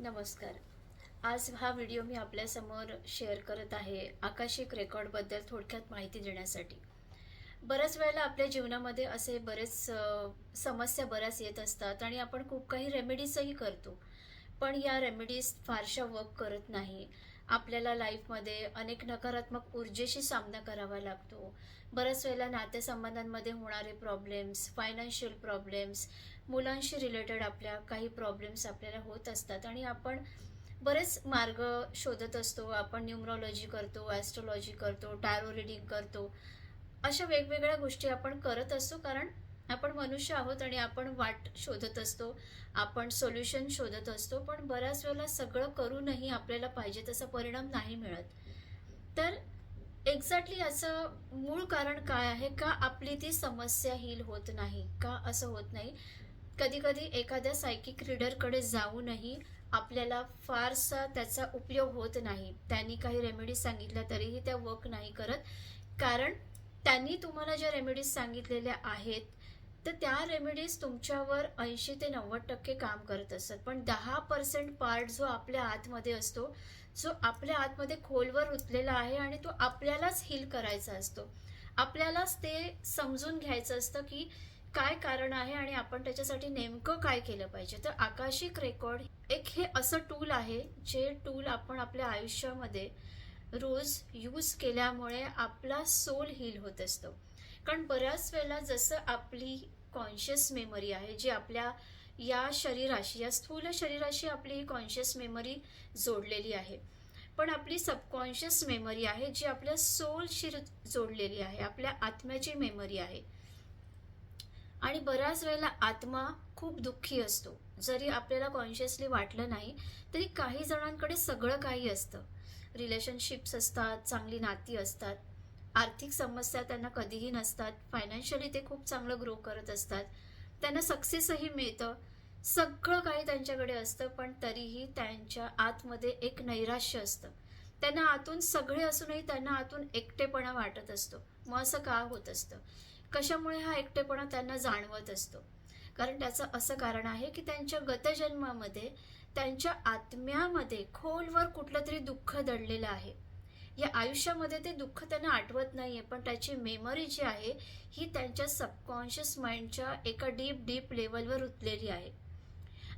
नमस्कार. आज हा व्हिडिओ मी आपल्यासमोर शेअर करत आहे आकाशिक रेकॉर्डबद्दल थोडक्यात माहिती देण्यासाठी. बऱ्याच वेळेला आपल्या जीवनामध्ये असे बरेच समस्या बऱ्याच येत असतात आणि आपण खूप काही रेमेडीजही करतो. पण या रेमेडीज फारशा वर्क करत नाही. आपल्याला लाईफमध्ये अनेक नकारात्मक ऊर्जेशी सामना करावा लागतो. बऱ्याच वेळेला नातेसंबंधांमध्ये होणारे प्रॉब्लेम्स, फायनान्शियल प्रॉब्लेम्स, मुलांशी रिलेटेड आपल्या काही प्रॉब्लेम्स आपल्याला होत असतात आणि आपण बरेच मार्ग शोधत असतो. आपण न्यूमरॉलॉजी करतो, ॲस्ट्रोलॉजी करतो, टॅरो रीडिंग करतो. अशा वेगवेगळ्या गोष्टी आपण करत असतो कारण आपण मनुष्य आहोत आणि आपण वाट शोधत असतो. आपण सोल्युशन शोधत असतो. पण बऱ्याच वेळेला सगळं करूनही आपल्याला पाहिजे तसा परिणाम नाही मिळत. तर एक्झॅक्टली याचं मूळ कारण काय आहे? का आपली ती समस्या हील होत नाही? का असं होत नाही? कधी-कधी एखाद्या सायकिक रीडरकडे जाऊनही आपल्याला फारसा त्याचा उपयोग होत नाही. त्यांनी काही रेमेडीज सांगितल्या तरीही त्या वर्क नाही करत. कारण त्यांनी तुम्हाला ज्या रेमेडीज सांगितलेल्या आहेत, तर त्या रेमेडीज तुमच्यावर 80 ते 90% काम करत असतात. पण 10% पार्ट जो आपल्या आतमध्ये असतो, जो आपल्या आतमध्ये खोलवर रुतलेला आहे आणि तो आपल्यालाच हील करायचा असतो. आपल्यालाच ते समजून घ्यायचं असतं, की काय कारण आहे आणि आपण त्याच्यासाठी नेमकं काय केलं पाहिजे. तर आकाशिक रेकॉर्ड एक हे असं टूल आहे, जे टूल आपण आपल्या आयुष्यामध्ये रोज यूज केल्यामुळे आपला सोल हील होत असतो. कारण बऱ्याच वेळेला जसं आपली कॉन्शियस मेमरी आहे, जी आपल्या या शरीराशी, या स्थूल शरीराशी आपली कॉन्शियस मेमरी जोडलेली आहे. पण आपली सबकॉन्शियस मेमरी आहे, जी आपल्या सोलशी जोडलेली आहे, आपल्या आत्म्याची मेमरी आहे. आणि बऱ्याच वेळेला आत्मा खूप दुःखी असतो. जरी आपल्याला कॉन्शियसली वाटलं नाही, तरी काही जणांकडे सगळं काही असतं. रिलेशनशिप्स असतात, चांगली नाती असतात, आर्थिक समस्या त्यांना कधीही नसतात, फायनान्शियली ते खूप चांगलं ग्रो करत असतात, त्यांना सक्सेसही मिळतं, सगळं काही त्यांच्याकडे असतं, पण तरीही त्यांच्या आतमध्ये एक नैराश्य असतं. त्यांना आतून सगळे असूनही त्यांना आतून एकटेपणा वाटत असतो. मग असं का होत असतं? कशामुळे हा एकटेपणा त्यांना जाणवत असतो? कारण त्याचं असं कारण आहे, की त्यांच्या गतजन्मामध्ये त्यांच्या आत्म्यामध्ये खोलवर कुठलं तरी दुःख दडलेलं आहे. या आयुष्यामध्ये ते दुःख त्यांना आठवत नाहीये, पण त्याची मेमरी जी आहे, ही त्यांच्या सबकॉन्शियस माइंडच्या एका डीप, डीप लेव्हलवर रुतलेली आहे.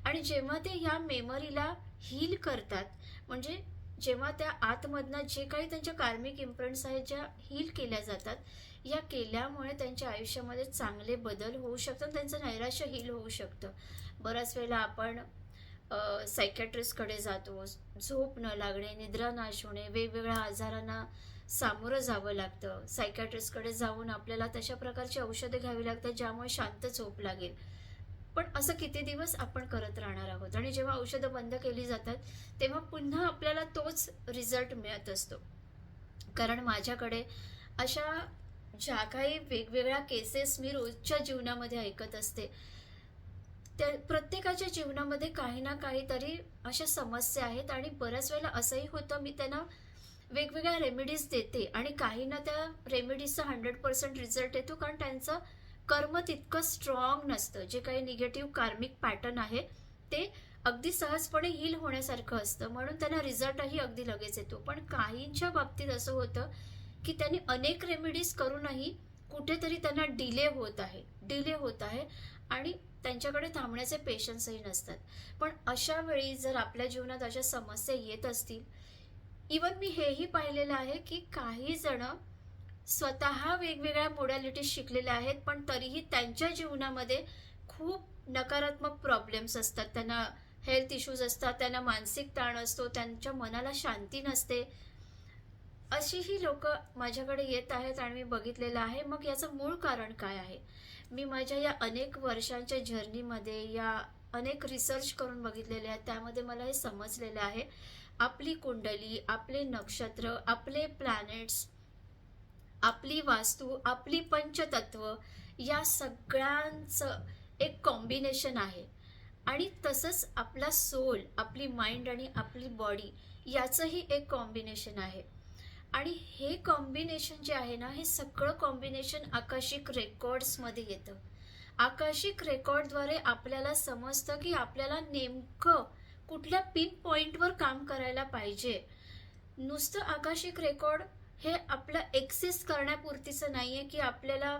आणि जेव्हा ते ह्या मेमरीला हील करतात, म्हणजे जेव्हा त्या आतमधनं जे काही त्यांच्या कार्मिक इम्प्रिंट्स आहेत, ज्या हील केल्या जातात, या केल्यामुळे त्यांच्या आयुष्यामध्ये चांगले बदल होऊ शकतात, त्यांचं नैराश्य हील होऊ शकतं. बऱ्याच वेळेला आपण सायकियाट्रिस्टकडे जातो. झोप न लागणे, निद्रानाश होणे, वेगवेगळ्या आजारांना सामोरं जावं लागतं. सायकियाट्रिस्टकडे जाऊन आपल्याला तशा प्रकारची औषधं घ्यावी लागतात, ज्यामुळे शांत झोप लागेल. पण असं किती दिवस आपण करत राहणार आहोत आणि जेव्हा औषधं बंद केली जातात, तेव्हा पुन्हा आपल्याला तोच रिझल्ट मिळत असतो. कारण माझ्याकडे अशा ज्या काही वेगवेगळ्या केसेस मी रोजच्या जीवनामध्ये ऐकत असते, त्या प्रत्येकाच्या जीवनामध्ये काही ना काहीतरी अशा समस्या आहेत आणि बऱ्याच वेळेला असंही होतं, मी त्यांना वेगवेगळ्या रेमेडीज देते आणि काहींना त्या रेमेडीजचा 100% रिझल्ट येतो, कारण त्यांचं कर्म तितकं स्ट्रॉंग नसतं. जे काही निगेटिव्ह कार्मिक पॅटर्न आहे, ते अगदी सहजपणे हील होण्यासारखं असतं. म्हणून त्यांना रिझल्टही अगदी लगेच येतो. पण काहींच्या बाबतीत असं होतं, की त्यांनी अनेक रेमेडीज करूनही कुठेतरी त्यांना डिले होत आहे आणि त्यांच्याकडे थांबण्याचे पेशन्सही नसतात. पण अशा वेळी जर आपल्या जीवनात अशा समस्या येत असतील, इवन मी हेही पाहिलेलं आहे, की काही जण स्वतः वेगवेगळ्या मोडॅलिटीज शिकलेल्या आहेत, पण तरीही त्यांच्या जीवनामध्ये खूप नकारात्मक प्रॉब्लेम्स असतात. त्यांना हेल्थ इश्यूज असतात, त्यांना मानसिक ताण असतो, त्यांच्या मनाला शांती नसते. अशीही लोकं माझ्याकडे येत आहेत आणि मी बघितलेलं आहे. मग याचं मूळ कारण काय आहे? मी माझ्या या अनेक वर्षांच्या जर्नीमध्ये या अनेक रिसर्च करून बघितलेले आहेत. त्यामध्ये मला हे समजलेलं आहे. आपली कुंडली, आपले नक्षत्र, आपले प्लॅनेट्स, आपली वास्तू, आपली पंचतत्व या सगळ्यांचं एक कॉम्बिनेशन आहे. आणि तसंच आपला सोल, आपली माइंड आणि आपली बॉडी याचंही एक कॉम्बिनेशन आहे. आणि हे कॉम्बिनेशन जे आहे ना, हे सगळं कॉम्बिनेशन आकाशिक रेकॉर्ड्समध्ये येतं. आकाशिक रेकॉर्डद्वारे आपल्याला समजतं, की आपल्याला नेमकं कुठल्या पिन पॉइंटवर काम करायला पाहिजे. नुसतं आकाशिक रेकॉर्ड हे आपलं एक्सेस करण्यापुरतीचं नाहीये की आपल्याला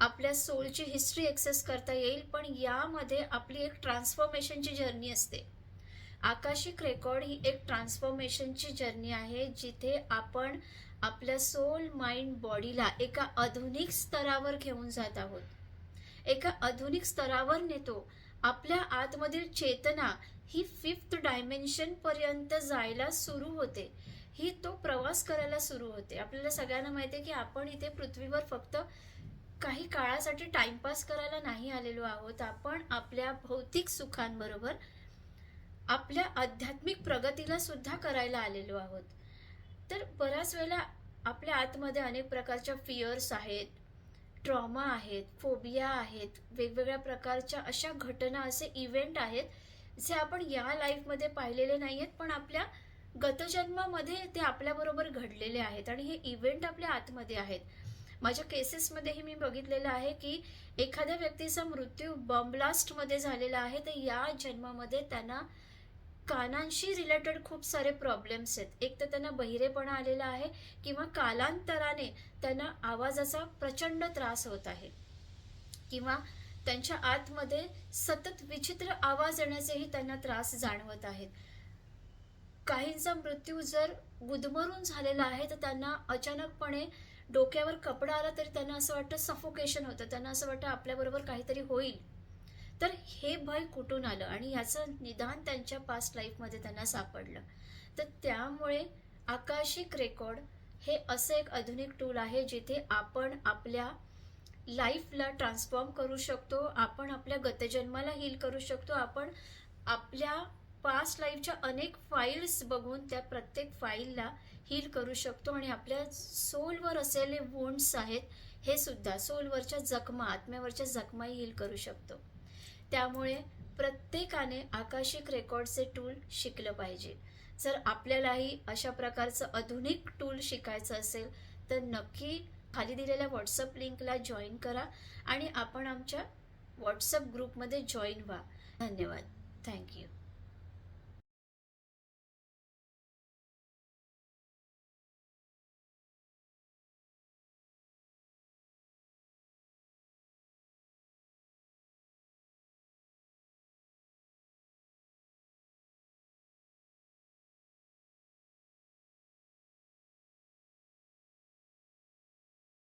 आपल्या सोलची हिस्ट्री एक्सेस करता येईल, पण यामध्ये आपली एक ट्रान्सफॉर्मेशनची जर्नी असते. आकाशिक रेकॉर्ड ही एक ट्रान्सफॉर्मेशनची जर्नी आहे, जिथे आपण आपल्या सोल, माइंड, बॉडीला एका आधुनिक स्तरावर घेऊन जात आहोत. एका आधुनिक स्तरावर नेतो. आपल्या आतमधील चेतना ही 5th डायमेन्शन पर्यंत जायला सुरू होते. ही तो प्रवास करायला सुरू होते. आपल्याला सगळ्यांना माहिती आहे की आपण इथे पृथ्वीवर फक्त काही काळासाठी टाइमपास करायला नाही आलेलो आहोत. आपण आपल्या भौतिक सुखांबरोबर आपल्या आध्यात्मिक प्रगतीला सुद्धा करायला आलेलो आहोत. तर बऱ्याच वेळेला आपल्या आतमध्ये अनेक प्रकारच्या फिअर्स आहेत, ट्रॉमा आहेत, फोबिया आहेत, वेगवेगळ्या प्रकारच्या अशा घटना, असे इव्हेंट आहेत जे आपण या लाईफमध्ये पाहिलेले नाही आहेत, पण आपल्या गतजन्मामध्ये ते आपल्याबरोबर घडलेले आहेत आणि हे इव्हेंट आपल्या आतमध्ये आहेत. माझ्या केसेसमध्येही मी बघितलेलं आहे की एखाद्या व्यक्तीचा मृत्यू बॉम्बलास्टमध्ये झालेला आहे, तर या जन्मामध्ये त्यांना कानांशी रिलेटेड खूप सारे प्रॉब्लेम्स आहेत. एक तर त्यांना बहिरेपणा आलेला आहे किंवा कालांतराने त्यांना आवाजाचा प्रचंड त्रास होत आहे किंवा त्यांच्या आतमध्ये सतत विचित्र आवाज येण्याचेही त्यांना त्रास जाणवत आहेत. काहींचा मृत्यू जर गुदमरून झालेला आहे तर त्यांना अचानकपणे डोक्यावर कपडा आला तरी त्यांना असं वाटतं सफोकेशन होतं, त्यांना असं वाटतं आपल्याबरोबर काहीतरी होईल. तर हे भय कुठून आलं आणि याचं निदान त्यांच्या पास्ट लाईफमध्ये त्यांना सापडलं. तर त्यामुळे आकाशिक रेकॉर्ड हे असं एक आधुनिक टूल आहे जिथे आपण आपल्या लाईफला ट्रान्सफॉर्म करू शकतो, आपण आपल्या गतजन्माला हील करू शकतो, आपण आपल्या पास्ट लाईफच्या अनेक फाईल्स बघून त्या प्रत्येक फाईलला हील करू शकतो आणि आपल्या सोलवर असलेले वुंड्स आहेत हे सुद्धा, सोलवरच्या जखमा, आत्म्यावरच्या जखमाही हील करू शकतो. त्यामुळे प्रत्येकाने आकाशिक रेकॉर्डचे टूल शिकलं पाहिजे. जर आपल्यालाही अशा प्रकारचं आधुनिक टूल शिकायचं असेल तर नक्की खाली दिलेल्या व्हॉट्सअप लिंकला जॉईन करा आणि आपण आमच्या व्हॉट्सअप ग्रुपमध्ये जॉईन व्हा. धन्यवाद. थँक्यू.